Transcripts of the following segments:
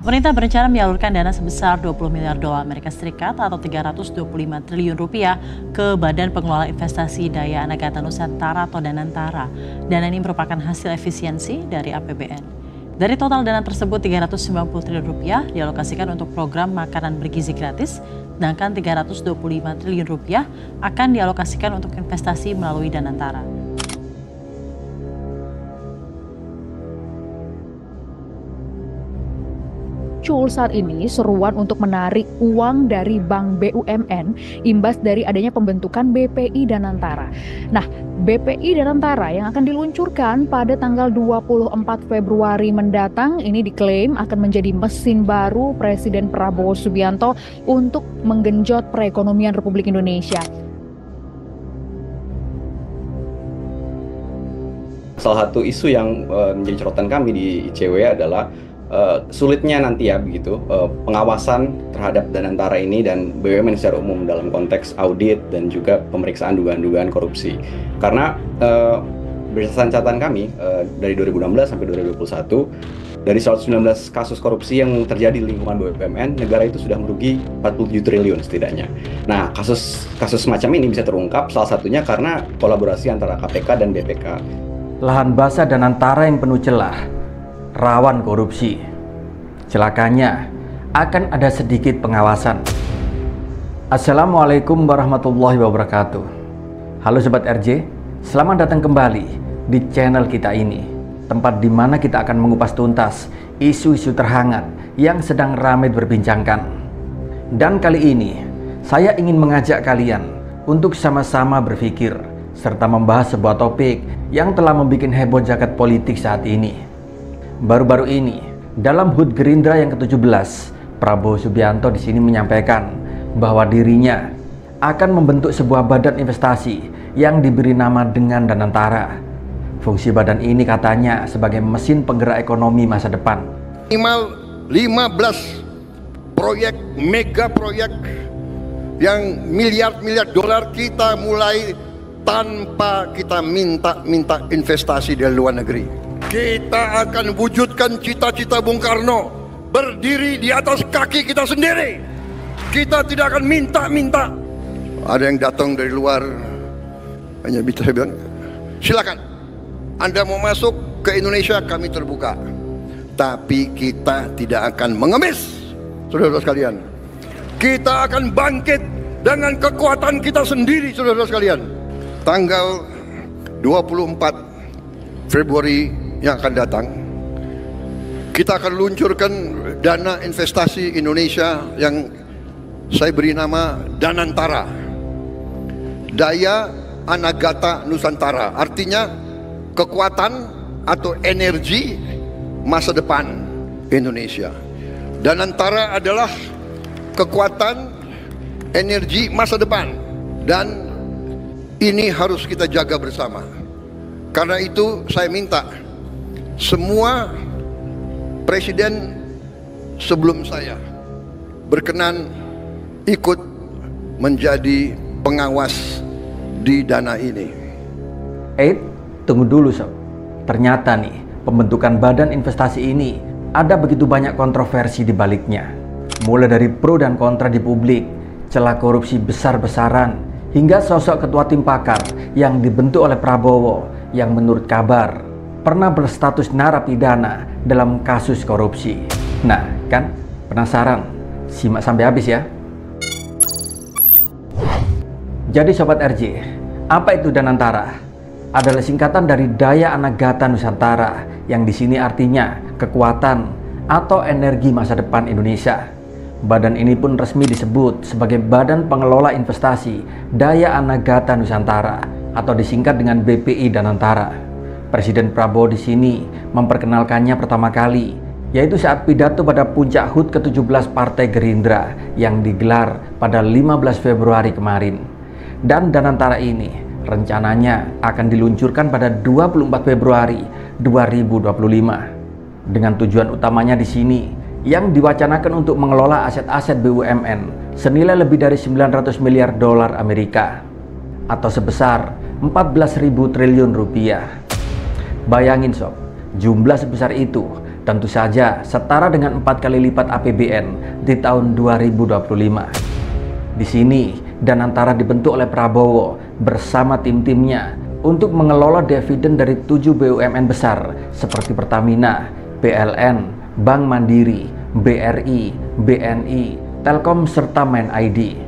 Pemerintah berencana menyalurkan dana sebesar 20 miliar dolar Amerika Serikat atau 325 triliun rupiah ke Badan Pengelola Investasi Daya Anagata Nusantara atau Danantara. Dana ini merupakan hasil efisiensi dari APBN. Dari total dana tersebut, 390 triliun rupiah dialokasikan untuk program makanan bergizi gratis, sedangkan 325 triliun rupiah akan dialokasikan untuk investasi melalui Danantara. Saat ini seruan untuk menarik uang dari Bank BUMN imbas dari adanya pembentukan BPI Danantara. Nah, BPI Danantara yang akan diluncurkan pada tanggal 24 Februari mendatang ini diklaim akan menjadi mesin baru Presiden Prabowo Subianto untuk menggenjot perekonomian Republik Indonesia. Salah satu isu yang menjadi sorotan kami di ICW adalah sulitnya nanti ya begitu pengawasan terhadap Danantara ini dan BUMN secara umum dalam konteks audit dan juga pemeriksaan dugaan-dugaan korupsi. Karena berdasarkan catatan kami dari 2016 sampai 2021 dari 119 kasus korupsi yang terjadi di lingkungan BUMN, negara itu sudah merugi 47 triliun setidaknya. Nah, kasus semacam ini bisa terungkap salah satunya karena kolaborasi antara KPK dan BPK. Lahan basah Danantara yang penuh celah, rawan korupsi. Celakanya akan ada sedikit pengawasan. Assalamualaikum warahmatullahi wabarakatuh. Halo Sobat RJ, selamat datang kembali di channel kita ini, tempat di mana kita akan mengupas tuntas isu-isu terhangat yang sedang ramai diperbincangkan. Dan kali ini saya ingin mengajak kalian untuk sama-sama berpikir serta membahas sebuah topik yang telah membuat heboh jagat politik saat ini. Baru-baru ini, dalam HUT Gerindra yang ke-17, Prabowo Subianto di sini menyampaikan bahwa dirinya akan membentuk sebuah badan investasi yang diberi nama dengan Danantara. Fungsi badan ini katanya sebagai mesin penggerak ekonomi masa depan. Minimal 15 proyek, mega proyek yang miliar-miliar dolar kita mulai tanpa kita minta investasi dari luar negeri. Kita akan wujudkan cita-cita Bung Karno, berdiri di atas kaki kita sendiri. Kita tidak akan minta-minta. Ada yang datang dari luar, hanya bisa saya bilang, silakan, Anda mau masuk ke Indonesia, kami terbuka. Tapi kita tidak akan mengemis, saudara-saudara sekalian. Kita akan bangkit dengan kekuatan kita sendiri, saudara-saudara sekalian. Tanggal 24 Februari yang akan datang, kita akan luncurkan dana investasi Indonesia yang saya beri nama Danantara, Daya Anagata Nusantara. Artinya kekuatan atau energi masa depan Indonesia. Danantara adalah kekuatan energi masa depan, dan ini harus kita jaga bersama. Karena itu saya minta semua presiden sebelum saya berkenan ikut menjadi pengawas di dana ini. Tunggu dulu Sob. Ternyata nih, pembentukan badan investasi ini ada begitu banyak kontroversi di baliknya. Mulai dari pro dan kontra di publik, celah korupsi besar-besaran, hingga sosok ketua tim pakar yang dibentuk oleh Prabowo yang menurut kabar pernah berstatus narapidana dalam kasus korupsi. Nah, kan penasaran? Simak sampai habis ya. Jadi Sobat RJ, apa itu Danantara? Adalah singkatan dari Daya Anagata Nusantara, yang di sini artinya kekuatan atau energi masa depan Indonesia. Badan ini pun resmi disebut sebagai Badan Pengelola Investasi Daya Anagata Nusantara atau disingkat dengan BPI Danantara. Presiden Prabowo di sini memperkenalkannya pertama kali, yaitu saat pidato pada puncak HUT ke-17 Partai Gerindra yang digelar pada 15 Februari kemarin. Dan Danantara ini rencananya akan diluncurkan pada 24 Februari 2025. Dengan tujuan utamanya di sini yang diwacanakan untuk mengelola aset-aset BUMN senilai lebih dari 900 miliar dolar Amerika atau sebesar 14.000 triliun rupiah. Bayangin Sob, jumlah sebesar itu Tentu saja setara dengan 4 kali lipat APBN di tahun 2025. Di sini, Danantara dibentuk oleh Prabowo bersama tim-timnya untuk mengelola dividen dari 7 BUMN besar seperti Pertamina, PLN, Bank Mandiri, BRI, BNI, Telkom, serta Main ID.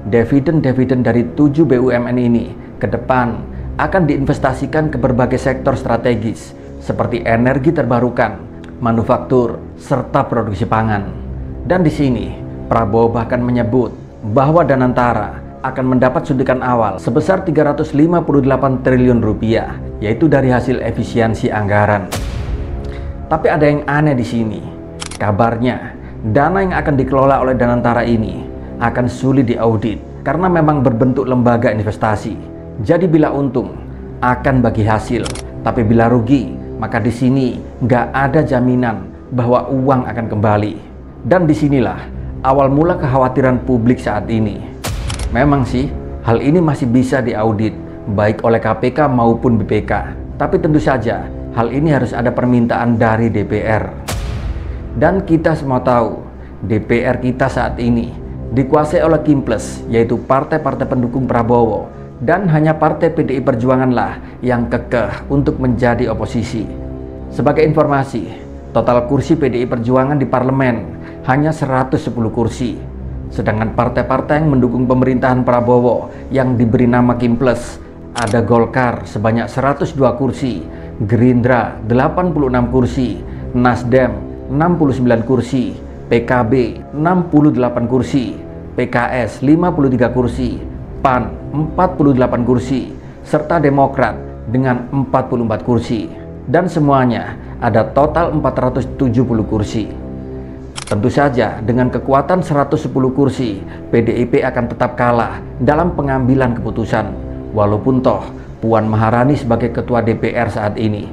Dividen-dividen dari 7 BUMN ini ke depan akan diinvestasikan ke berbagai sektor strategis seperti energi terbarukan, manufaktur, serta produksi pangan. Dan di sini, Prabowo bahkan menyebut bahwa Danantara akan mendapat suntikan awal sebesar 358 triliun rupiah, yaitu dari hasil efisiensi anggaran. Tapi ada yang aneh di sini. Kabarnya, dana yang akan dikelola oleh Danantara ini akan sulit diaudit karena memang berbentuk lembaga investasi. Jadi bila untung akan bagi hasil, tapi bila rugi, maka di sini nggak ada jaminan bahwa uang akan kembali. Dan disinilah awal mula kekhawatiran publik saat ini. Memang sih, hal ini masih bisa diaudit baik oleh KPK maupun BPK. Tapi tentu saja, hal ini harus ada permintaan dari DPR. Dan kita semua tahu, DPR kita saat ini dikuasai oleh Kimples, yaitu partai-partai pendukung Prabowo. Dan hanya partai PDI Perjuanganlah yang kekeh untuk menjadi oposisi. Sebagai informasi, total kursi PDI Perjuangan di parlemen hanya 110 kursi. Sedangkan partai-partai yang mendukung pemerintahan Prabowo yang diberi nama Kimples, ada Golkar sebanyak 102 kursi, Gerindra 86 kursi, Nasdem 69 kursi, PKB 68 kursi, PKS 53 kursi, PAN 48 kursi, serta Demokrat dengan 44 kursi. Dan semuanya ada total 470 kursi. Tentu saja dengan kekuatan 110 kursi, PDIP akan tetap kalah dalam pengambilan keputusan, walaupun toh Puan Maharani sebagai ketua DPR saat ini.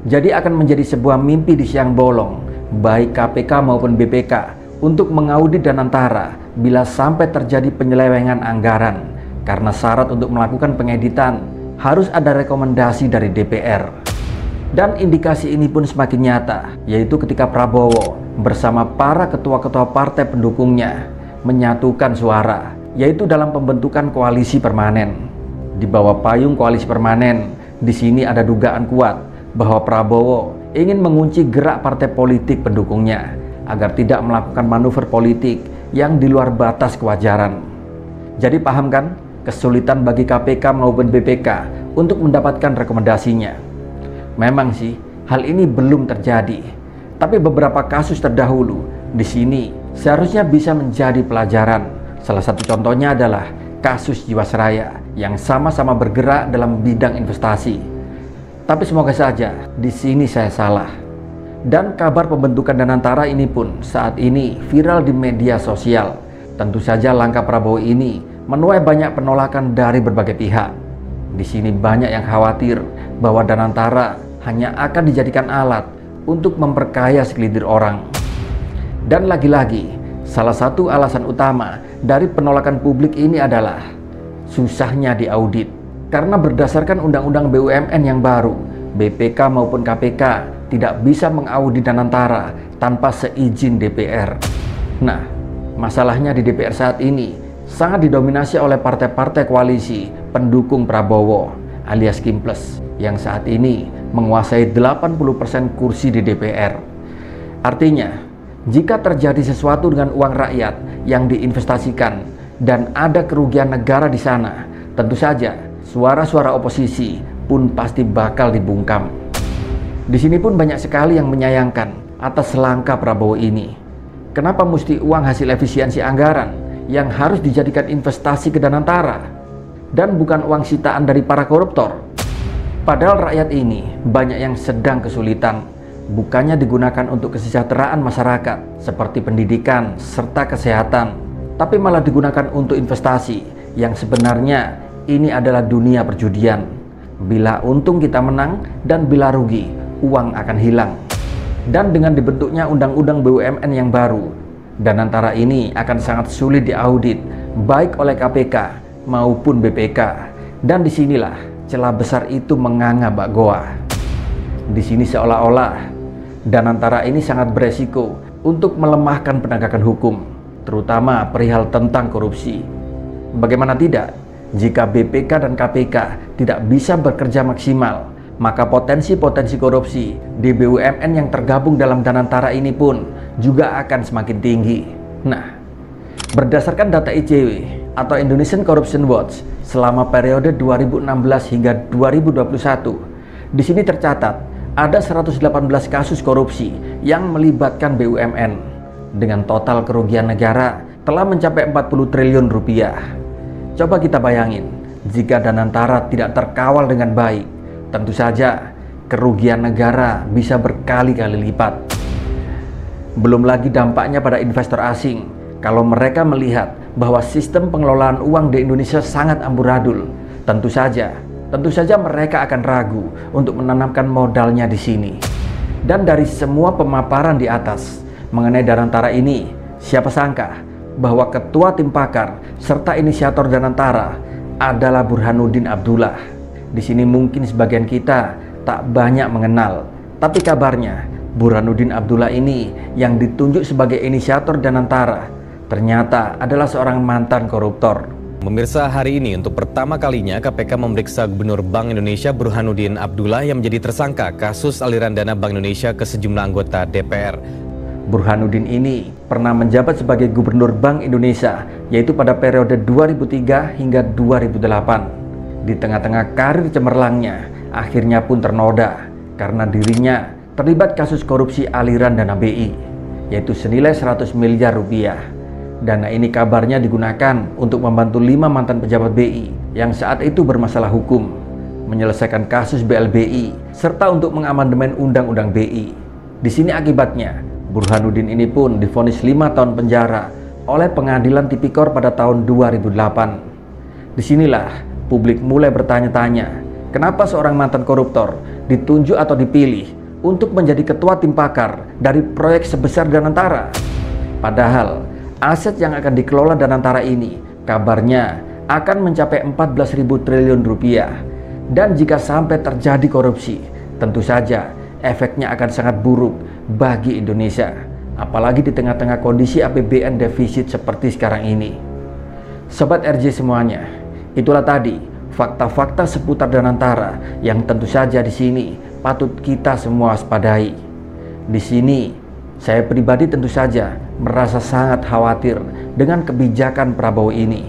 Jadi akan menjadi sebuah mimpi di siang bolong, baik KPK maupun BPK, untuk mengaudit Danantara bila sampai terjadi penyelewengan anggaran, karena syarat untuk melakukan pengeditan harus ada rekomendasi dari DPR. Dan indikasi ini pun semakin nyata, yaitu ketika Prabowo bersama para ketua-ketua partai pendukungnya menyatukan suara, yaitu dalam pembentukan koalisi permanen. Di bawah payung koalisi permanen, di sini ada dugaan kuat bahwa Prabowo ingin mengunci gerak partai politik pendukungnya agar tidak melakukan manuver politik yang di luar batas kewajaran. Jadi paham kan kesulitan bagi KPK maupun BPK untuk mendapatkan rekomendasinya? Memang sih, hal ini belum terjadi. Tapi beberapa kasus terdahulu di sini seharusnya bisa menjadi pelajaran. Salah satu contohnya adalah kasus Jiwasraya yang sama-sama bergerak dalam bidang investasi. Tapi semoga saja di sini saya salah. Dan kabar pembentukan Danantara ini pun saat ini viral di media sosial. Tentu saja langkah Prabowo ini menuai banyak penolakan dari berbagai pihak. Di sini banyak yang khawatir bahwa Danantara hanya akan dijadikan alat untuk memperkaya segelintir orang. Dan lagi-lagi, salah satu alasan utama dari penolakan publik ini adalah susahnya diaudit. Karena berdasarkan Undang-Undang BUMN yang baru, BPK maupun KPK tidak bisa mengaudit Danantara tanpa seizin DPR. Nah, masalahnya di DPR saat ini sangat didominasi oleh partai-partai koalisi pendukung Prabowo alias Kimples yang saat ini menguasai 80% kursi di DPR. Artinya, jika terjadi sesuatu dengan uang rakyat yang diinvestasikan dan ada kerugian negara di sana, tentu saja suara-suara oposisi pun pasti bakal dibungkam. Di sini pun banyak sekali yang menyayangkan atas langkah Prabowo ini. Kenapa mesti uang hasil efisiensi anggaran yang harus dijadikan investasi ke Danantara dan bukan uang sitaan dari para koruptor? Padahal rakyat ini banyak yang sedang kesulitan, bukannya digunakan untuk kesejahteraan masyarakat seperti pendidikan serta kesehatan, tapi malah digunakan untuk investasi yang sebenarnya ini adalah dunia perjudian. Bila untung kita menang dan bila rugi, uang akan hilang. Dan dengan dibentuknya Undang-Undang BUMN yang baru, Danantara ini akan sangat sulit diaudit baik oleh KPK maupun BPK. Dan disinilah celah besar itu menganga bak goa. Di sini seolah-olah Danantara ini sangat beresiko untuk melemahkan penegakan hukum, terutama perihal tentang korupsi. Bagaimana tidak, jika BPK dan KPK tidak bisa bekerja maksimal, maka potensi-potensi korupsi di BUMN yang tergabung dalam Danantara ini pun juga akan semakin tinggi. Nah, berdasarkan data ICW atau Indonesian Corruption Watch selama periode 2016 hingga 2021, di sini tercatat ada 118 kasus korupsi yang melibatkan BUMN dengan total kerugian negara telah mencapai 40 triliun rupiah. Coba kita bayangin, jika Danantara tidak terkawal dengan baik, tentu saja kerugian negara bisa berkali-kali lipat. Belum lagi dampaknya pada investor asing kalau mereka melihat bahwa sistem pengelolaan uang di Indonesia sangat amburadul. Tentu saja mereka akan ragu untuk menanamkan modalnya di sini. Dan dari semua pemaparan di atas mengenai Danantara ini, siapa sangka bahwa ketua tim pakar serta inisiator Danantara adalah Burhanuddin Abdullah. Di sini mungkin sebagian kita tak banyak mengenal, tapi kabarnya Burhanuddin Abdullah ini yang ditunjuk sebagai inisiator Danantara ternyata adalah seorang mantan koruptor. Pemirsa, hari ini untuk pertama kalinya KPK memeriksa Gubernur Bank Indonesia Burhanuddin Abdullah yang menjadi tersangka kasus aliran dana Bank Indonesia ke sejumlah anggota DPR. Burhanuddin ini pernah menjabat sebagai Gubernur Bank Indonesia, yaitu pada periode 2003 hingga 2008. Di tengah-tengah karir cemerlangnya, akhirnya pun ternoda karena dirinya terlibat kasus korupsi aliran dana BI, yaitu senilai 100 miliar rupiah. Dana ini kabarnya digunakan untuk membantu 5 mantan pejabat BI yang saat itu bermasalah hukum, menyelesaikan kasus BLBI, serta untuk mengamandemen Undang-Undang BI. Di sini akibatnya, Burhanuddin ini pun divonis 5 tahun penjara oleh Pengadilan Tipikor pada tahun 2008. Disinilah publik mulai bertanya-tanya, kenapa seorang mantan koruptor ditunjuk atau dipilih untuk menjadi ketua tim pakar dari proyek sebesar Danantara? Padahal aset yang akan dikelola Danantara ini kabarnya akan mencapai 14.000 triliun rupiah. Dan jika sampai terjadi korupsi, tentu saja efeknya akan sangat buruk bagi Indonesia, apalagi di tengah-tengah kondisi APBN defisit seperti sekarang ini. Sobat RJ semuanya, itulah tadi fakta-fakta seputar Danantara yang tentu saja di sini patut kita semua waspadai. Di sini saya pribadi tentu saja merasa sangat khawatir dengan kebijakan Prabowo ini.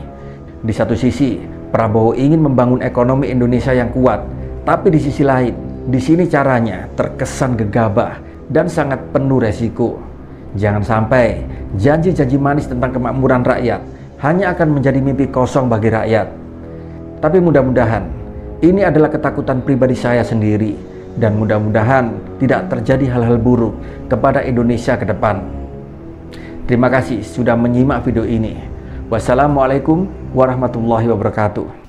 Di satu sisi, Prabowo ingin membangun ekonomi Indonesia yang kuat, tapi di sisi lain, di sini caranya terkesan gegabah dan sangat penuh resiko. Jangan sampai janji-janji manis tentang kemakmuran rakyat hanya akan menjadi mimpi kosong bagi rakyat. Tapi mudah-mudahan ini adalah ketakutan pribadi saya sendiri, dan mudah-mudahan tidak terjadi hal-hal buruk kepada Indonesia ke depan. Terima kasih sudah menyimak video ini. Wassalamualaikum warahmatullahi wabarakatuh.